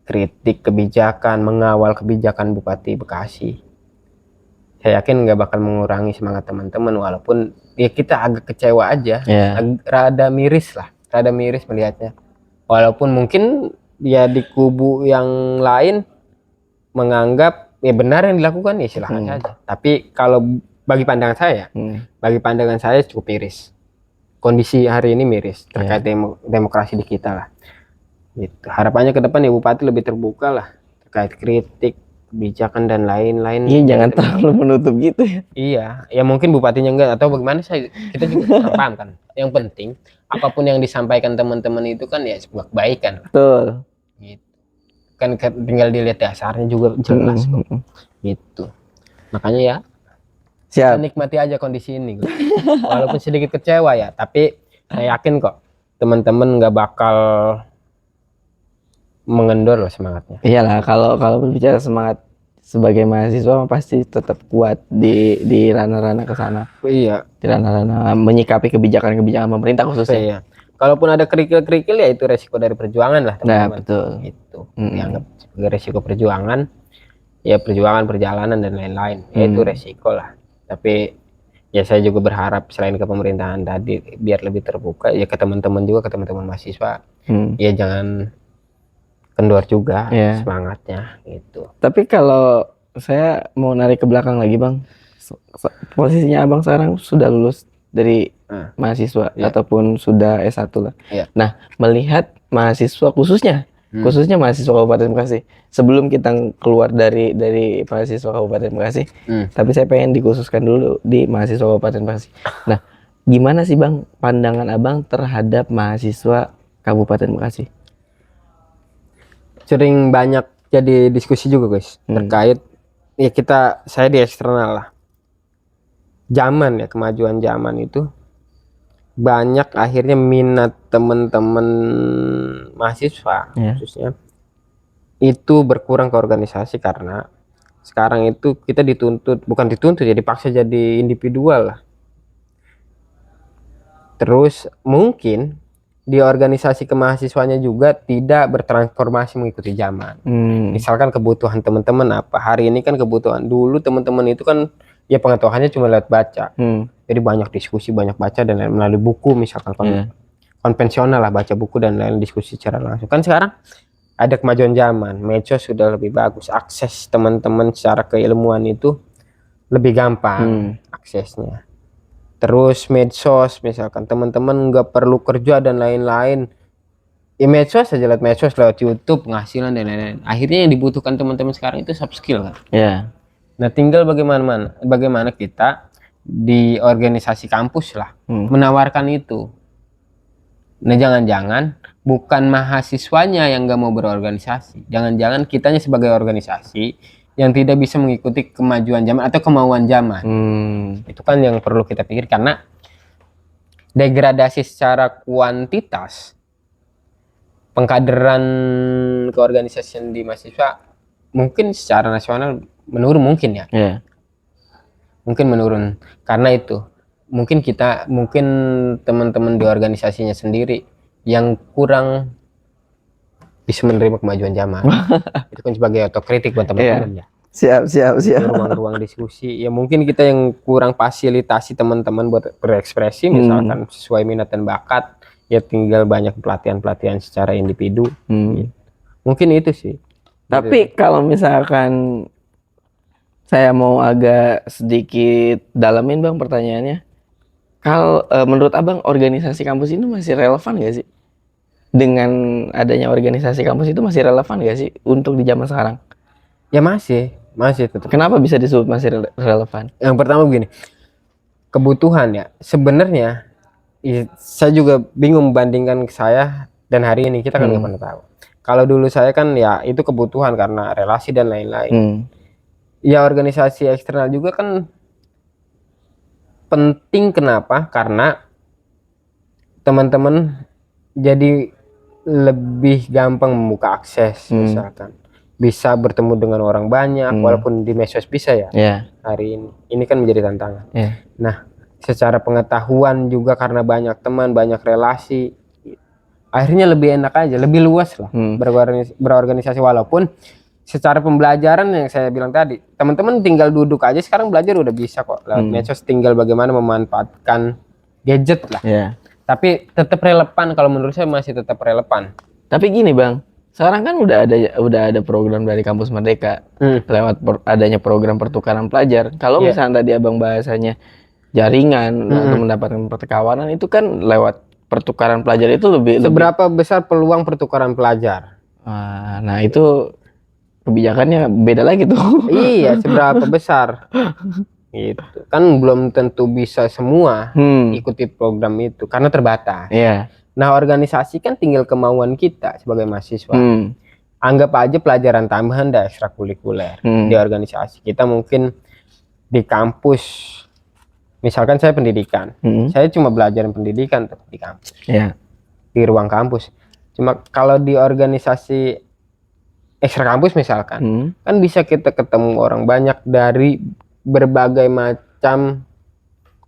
kritik kebijakan, mengawal kebijakan Bupati Bekasi. Saya yakin nggak bakal mengurangi semangat teman-teman, walaupun ya kita agak kecewa aja, rada miris melihatnya. Walaupun mungkin ya di kubu yang lain menganggap ya benar yang dilakukan, ya silahkan saja. Tapi kalau bagi pandangan saya cukup miris. Kondisi hari ini miris terkait demokrasi di kita lah. Gitu. Harapannya ke depan ya Bupati lebih terbuka lah terkait kritik, kebijakan dan lain-lain. Iya jangan terlalu menutup gitu ya. Iya, ya mungkin bupatinya enggak atau bagaimana, kita juga paham kan. Yang penting apapun yang disampaikan teman-teman itu kan ya sebuah kebaikan. Betul. Gitu. Kan tinggal dilihat dasarnya juga jelas kok. Gitu. Makanya ya Siap. nikmati aja kondisi ini Gus. Walaupun sedikit kecewa ya, tapi saya yakin kok teman-teman nggak bakal mengendor loh semangatnya. Iyalah, kalau berbicara semangat sebagai mahasiswa pasti tetap kuat di ranah-ranah ke sana. Iya. Di ranah-ranah menyikapi kebijakan-kebijakan pemerintah khususnya. Iya. Kalaupun ada kerikil-kerikil ya itu resiko dari perjuangan lah Nah, teman-teman. betul. Itu dianggap sebagai resiko perjuangan. Ya perjuangan, perjalanan dan lain-lain. Ya itu resiko lah. Tapi ya saya juga berharap selain ke pemerintahan tadi biar lebih terbuka ya ke teman-teman juga, ke teman-teman mahasiswa. Ya jangan kendor juga semangatnya gitu. Tapi kalau saya mau narik ke belakang lagi Bang, posisinya Abang sekarang sudah lulus dari mahasiswa ataupun sudah S1 lah. Nah, melihat mahasiswa khususnya mahasiswa Kabupaten Bekasi, sebelum kita keluar dari mahasiswa Kabupaten Bekasi, tapi saya pengen dikhususkan dulu di mahasiswa Kabupaten Bekasi. Nah, gimana sih Bang pandangan Abang terhadap mahasiswa Kabupaten Bekasi? Sering banyak jadi diskusi juga guys terkait ya saya di eksternal lah. Zaman ya, kemajuan zaman itu banyak akhirnya minat teman-teman mahasiswa khususnya itu berkurang ke organisasi karena sekarang itu kita bukan dituntut ya, dipaksa jadi individual lah. Terus mungkin di organisasi kemahasiswanya juga tidak bertransformasi mengikuti zaman. Misalkan kebutuhan teman-teman apa, hari ini kan kebutuhan, dulu teman-teman itu kan ya pengetahuannya cuma lewat baca. Jadi banyak diskusi, banyak baca dan lain melalui buku misalkan konvensional lah, baca buku dan lain diskusi secara langsung. Kan sekarang ada kemajuan zaman, medsos sudah lebih bagus, akses teman-teman secara keilmuan itu lebih gampang aksesnya. Terus medsos misalkan teman-teman nggak perlu kerja dan lain-lain, ya medsos aja, lewat medsos, lewat YouTube, penghasilan dan lain-lain. Akhirnya yang dibutuhkan teman-teman sekarang itu soft skill kan. Nah tinggal bagaimana kita di organisasi kampus lah menawarkan itu. Nah jangan-jangan bukan mahasiswanya yang nggak mau berorganisasi, jangan-jangan kitanya sebagai organisasi yang tidak bisa mengikuti kemajuan zaman atau kemauan zaman. Itu kan yang perlu kita pikir, karena degradasi secara kuantitas pengkaderan keorganisasian di mahasiswa mungkin secara nasional menurun, mungkin ya. Mungkin menurun karena itu mungkin teman-teman di organisasinya sendiri yang kurang bisa menerima kemajuan zaman. Itu kan sebagai otokritik buat teman-teman ya. Siap. Ruang-ruang diskusi ya, mungkin kita yang kurang fasilitasi teman-teman buat berekspresi misalkan sesuai minat dan bakat, ya tinggal banyak pelatihan secara individu. Mungkin itu sih. Tapi kalau misalkan saya mau agak sedikit dalamin Bang pertanyaannya, kalau menurut Abang organisasi kampus ini masih relevan gak sih? Dengan adanya organisasi kampus itu masih relevan gak sih untuk di zaman sekarang? Ya masih tetap. Kenapa bisa disebut masih relevan? Yang pertama begini, kebutuhan ya sebenarnya saya juga bingung membandingkan saya dan hari ini, kita kan nggak pernah tahu. Kalau dulu saya kan ya itu kebutuhan karena relasi dan lain-lain. Ya organisasi eksternal juga kan penting, kenapa? Karena teman-teman jadi lebih gampang membuka akses, misalkan bisa bertemu dengan orang banyak walaupun di medsos bisa ya. Hari ini kan menjadi tantangan. Nah secara pengetahuan juga karena banyak teman, banyak relasi, akhirnya lebih enak aja, lebih luas lah berorganisasi. Walaupun secara pembelajaran yang saya bilang tadi, teman-teman tinggal duduk aja sekarang belajar udah bisa kok lewat medsos, tinggal bagaimana memanfaatkan gadget lah. Tapi tetap relevan, kalau menurut saya masih tetap relevan. Tapi gini Bang, sekarang kan udah ada program dari Kampus Merdeka lewat adanya program pertukaran pelajar. Kalau misalnya tadi Abang bahasanya jaringan atau mendapatkan pertekawanan, itu kan lewat pertukaran pelajar itu Seberapa besar peluang pertukaran pelajar? Nah itu kebijakannya beda lagi tuh. Iya, seberapa besar? Gitu. Kan belum tentu bisa semua ikuti program itu karena terbatas. Nah, organisasi kan tinggal kemauan kita sebagai mahasiswa. Anggap aja pelajaran tambahan dan ekstrakurikuler di organisasi. Kita mungkin di kampus, misalkan saya pendidikan, saya cuma belajar pendidikan tuh di kampus, di ruang kampus. Cuma kalau di organisasi ekstra kampus misalkan, kan bisa kita ketemu orang banyak dari berbagai macam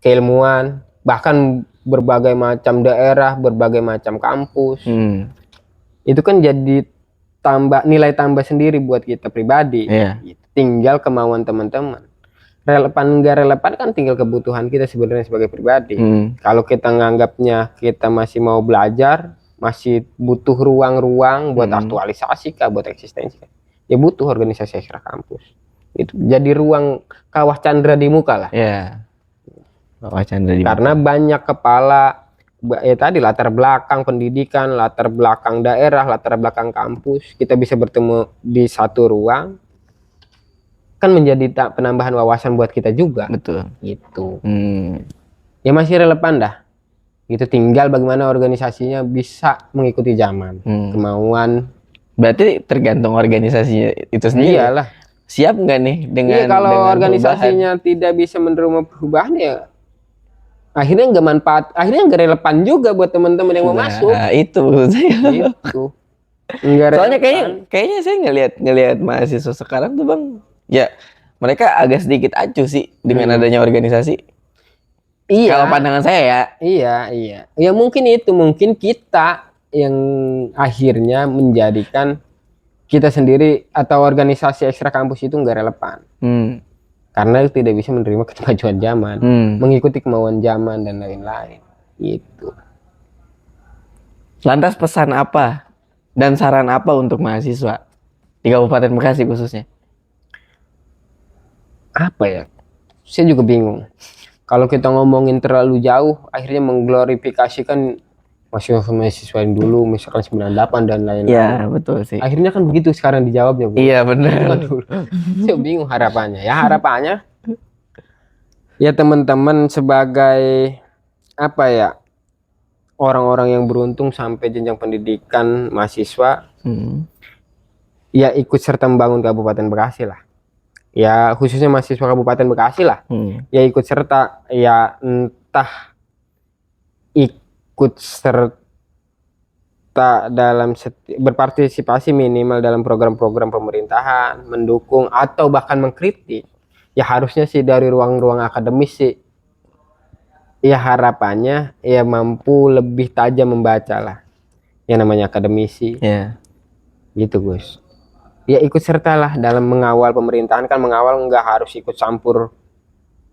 keilmuan, bahkan berbagai macam daerah, berbagai macam kampus. Itu kan jadi nilai tambah sendiri buat kita pribadi. Gitu. Tinggal kemauan teman-teman. Relevan nggak relevan kan tinggal kebutuhan kita sebenarnya sebagai pribadi. Kalau kita nganggapnya kita masih mau belajar, masih butuh ruang-ruang buat aktualisasi kah, buat eksistensi kah, ya butuh organisasi ekstra kampus. Itu jadi ruang kawah candra di muka lah. Kawah candra di muka. Karena banyak kepala tadi latar belakang pendidikan, latar belakang daerah, latar belakang kampus, kita bisa bertemu di satu ruang, kan menjadi penambahan wawasan buat kita juga. Betul. Gitu. Ya masih relevan dah. Gitu, tinggal bagaimana organisasinya bisa mengikuti zaman, kemauan. Berarti tergantung organisasinya itu sendiri. Iyalah. Siap nggak nih dengan kalau dengan organisasinya perubahan? Tidak bisa menerima perubahan ya akhirnya nggak manfaat, akhirnya nggak relevan juga buat teman-teman yang mau masuk. Itu saya. Itu. Soalnya kayaknya saya ngelihat mahasiswa sekarang tuh Bang, ya mereka agak sedikit acuh sih dengan adanya organisasi. Iya. Kalau pandangan saya ya. Iya. Ya mungkin kita yang akhirnya menjadikan kita sendiri atau organisasi ekstra kampus itu nggak relevan. Karena tidak bisa menerima kemajuan zaman, mengikuti kemauan zaman dan lain-lain. Gitu. Lantas pesan apa dan saran apa untuk mahasiswa di Kabupaten Bekasi khususnya? Apa ya? Saya juga bingung. Kalau kita ngomongin terlalu jauh, akhirnya mengglorifikasikan mahasiswa yang dulu, misalkan 98 dan lain-lain. Iya, betul sih. Akhirnya kan begitu sekarang dijawabnya. Iya, benar. Saya bingung harapannya. Ya harapannya, ya teman-teman sebagai apa ya, orang-orang yang beruntung sampai jenjang pendidikan mahasiswa, ya ikut serta membangun Kabupaten Bekasi lah. Ya khususnya mahasiswa Kabupaten Bekasi lah. Ya ikut serta, ya entah ikut serta dalam berpartisipasi minimal dalam program-program pemerintahan, mendukung atau bahkan mengkritik. Ya harusnya sih dari ruang-ruang akademis sih. Ya harapannya ya mampu lebih tajam membaca lah. Yang namanya akademisi. Gitu Gus. Ya ikut sertalah dalam mengawal pemerintahan, kan mengawal nggak harus ikut campur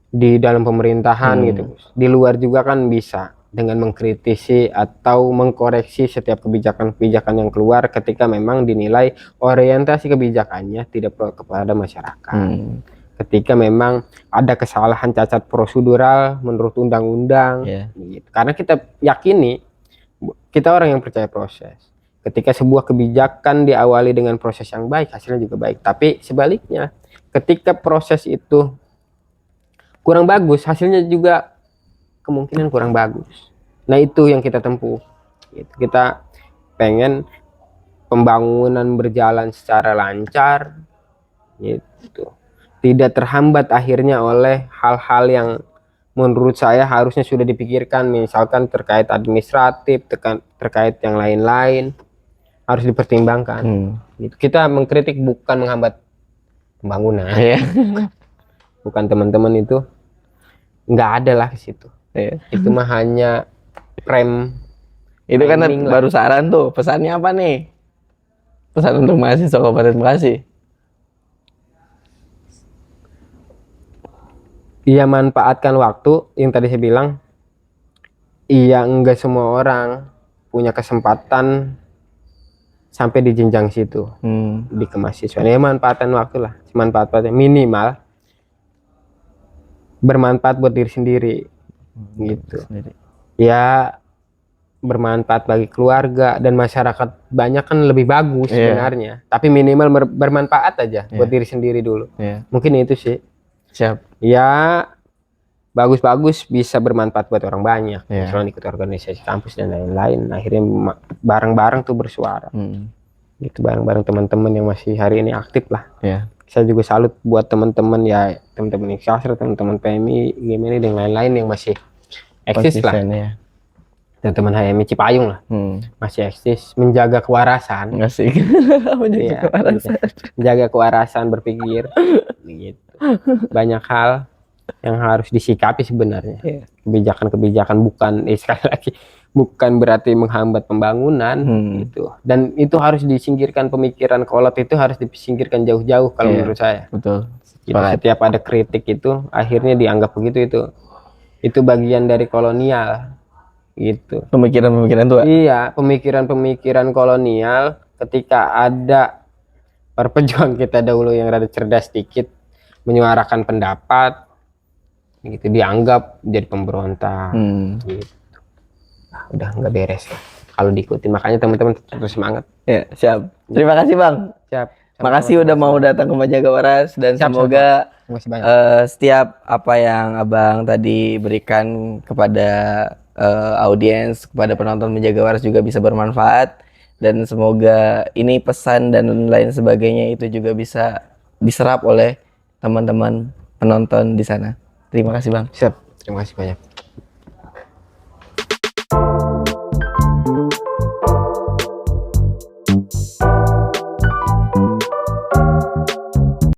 di dalam pemerintahan gitu Gus. Di luar juga kan bisa dengan mengkritisi atau mengkoreksi setiap kebijakan-kebijakan yang keluar ketika memang dinilai orientasi kebijakannya tidak pro kepada masyarakat. Ketika memang ada kesalahan cacat prosedural menurut undang-undang. Gitu. Karena kita yakini kita orang yang percaya proses. Ketika sebuah kebijakan diawali dengan proses yang baik, hasilnya juga baik. Tapi sebaliknya, ketika proses itu kurang bagus, hasilnya juga kemungkinan kurang bagus. Nah itu yang kita tempuh. Kita pengen pembangunan berjalan secara lancar, gitu. Tidak terhambat akhirnya oleh hal-hal yang menurut saya harusnya sudah dipikirkan, misalkan terkait administratif, terkait yang lain-lain. Harus dipertimbangkan. Gitu. Kita mengkritik bukan menghambat pembangunan. Bukan teman-teman itu nggak ada lah ke situ. Itu mah hanya rem. Itu kan baru saran tuh. Pesannya apa nih? Pesan untuk mahasiswa Kabupaten Bekasi. Iya, manfaatkan waktu yang tadi saya bilang. Iya, enggak semua orang punya kesempatan sampai di jenjang situ, di kemahasiswaan. Ya manfaatkan waktu lah, manfaatnya minimal bermanfaat buat diri sendiri, gitu. Ya bermanfaat bagi keluarga dan masyarakat banyak kan lebih bagus sebenarnya. Tapi minimal bermanfaat aja buat diri sendiri dulu. Mungkin itu sih. Siap. Ya bagus-bagus bisa bermanfaat buat orang banyak. Misalnya ikut organisasi kampus dan lain-lain. Akhirnya bareng-bareng tuh bersuara. Gitu, bareng-bareng teman-teman yang masih hari ini aktif lah. Saya juga salut buat teman-teman ya, teman-teman Ikhlasr, teman-teman PMI, Gemini dan lain-lain yang masih eksis lah. Konsisten ya. Teman-teman HMI Cipayung lah, masih eksis, menjaga kewarasan. Asik. Menjaga Iya, kewarasan. menjaga kewarasan berpikir. Gitu. Banyak hal yang harus disikapi sebenarnya. Iya. Kebijakan-kebijakan bukan sekali lagi bukan berarti menghambat pembangunan gitu. Dan itu harus disingkirkan, pemikiran kolot itu harus disingkirkan jauh-jauh kalau menurut saya. Betul. Gitu. Setiap ada kritik itu akhirnya dianggap begitu, itu bagian dari kolonial gitu. Pemikiran-pemikiran tua. Iya, pemikiran-pemikiran kolonial. Ketika ada perpejuang kita dahulu yang rada cerdas sedikit menyuarakan pendapat gitu, dianggap jadi pemberontak gitu. Nah, udah nggak beres ya kalau diikuti, makanya teman-teman terus semangat Ya, siap. Terima kasih Bang. siap. Makasih udah mau datang ke Majaga Waras dan Siap, semoga Masih banyak. setiap apa yang Abang tadi berikan kepada audiens, kepada penonton Majaga Waras juga bisa bermanfaat, dan semoga ini pesan dan lain sebagainya itu juga bisa diserap oleh teman-teman penonton di sana. Terima kasih Bang. Siap, terima kasih banyak.